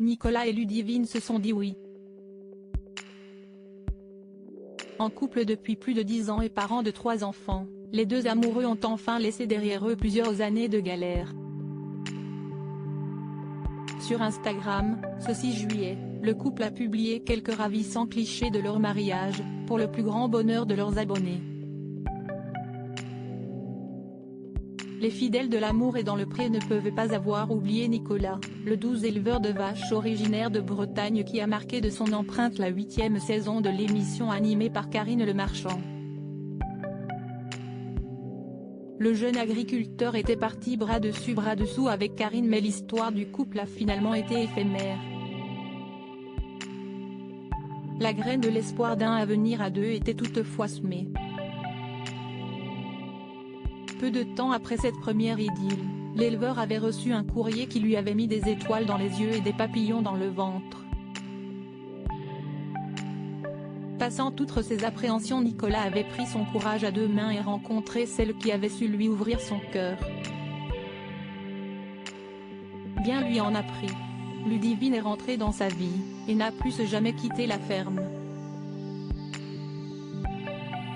Nicolas et Ludivine se sont dit oui. En couple depuis plus de 10 ans et parents de 3 enfants, les deux amoureux ont enfin laissé derrière eux plusieurs années de galère. Sur Instagram, ce 6 juillet, le couple a publié quelques ravissants clichés de leur mariage, pour le plus grand bonheur de leurs abonnés. Les fidèles de l'amour et dans le pré ne peuvent pas avoir oublié Nicolas, le doux éleveur de vaches originaire de Bretagne qui a marqué de son empreinte la 8e saison de l'émission animée par Karine Le Marchand. Le jeune agriculteur était parti bras dessus bras dessous avec Karine mais l'histoire du couple a finalement été éphémère. La graine de l'espoir d'un avenir à deux était toutefois semée. Peu de temps après cette première idylle, l'éleveur avait reçu un courrier qui lui avait mis des étoiles dans les yeux et des papillons dans le ventre. Passant outre ses appréhensions, Nicolas avait pris son courage à deux mains et rencontré celle qui avait su lui ouvrir son cœur. Bien lui en a pris. Ludivine est rentrée dans sa vie, et n'a plus jamais quitté la ferme.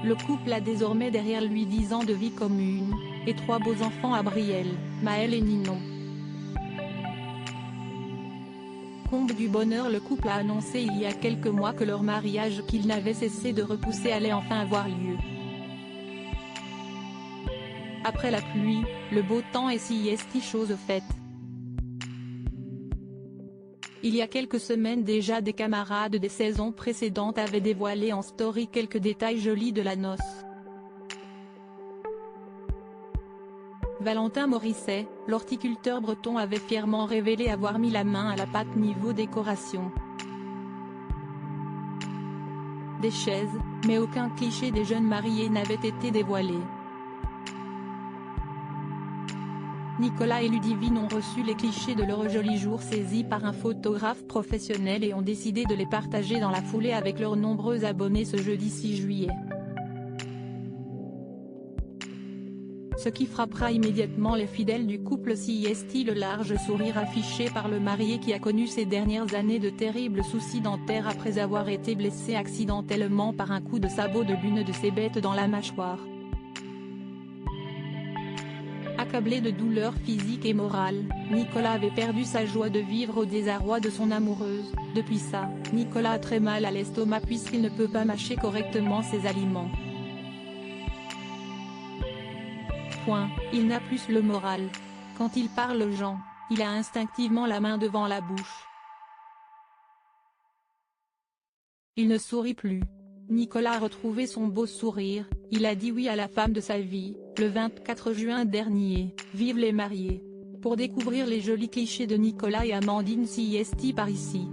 Le couple a désormais derrière lui 10 ans de vie commune, et 3 beaux enfants à Brielle, Maël et Ninon. Comble du bonheur, le couple a annoncé il y a quelques mois que leur mariage qu'ils n'avaient cessé de repousser allait enfin avoir lieu. Après la pluie, le beau temps et siesti chose faite. Il y a quelques semaines déjà, des camarades des saisons précédentes avaient dévoilé en story quelques détails jolis de la noce. Valentin Morisset, l'horticulteur breton, avait fièrement révélé avoir mis la main à la pâte niveau décoration. Des chaises, mais aucun cliché des jeunes mariés n'avait été dévoilé. Nicolas et Ludivine ont reçu les clichés de leur joli jour saisis par un photographe professionnel et ont décidé de les partager dans la foulée avec leurs nombreux abonnés ce jeudi 6 juillet. Ce qui frappera immédiatement les fidèles du couple siesti, le large sourire affiché par le marié qui a connu ces dernières années de terribles soucis dentaires après avoir été blessé accidentellement par un coup de sabot de l'une de ses bêtes dans la mâchoire. Accablé de douleurs physiques et morales, Nicolas avait perdu sa joie de vivre au désarroi de son amoureuse. Depuis ça, Nicolas a très mal à l'estomac puisqu'il ne peut pas mâcher correctement ses aliments. Il n'a plus le moral. Quand il parle aux gens, il a instinctivement la main devant la bouche. Il ne sourit plus. Nicolas a retrouvé son beau sourire, il a dit oui à la femme de sa vie, le 24 juin dernier. Vive les mariés! Pour découvrir les jolis clichés de Nicolas et Amandine siesti par ici.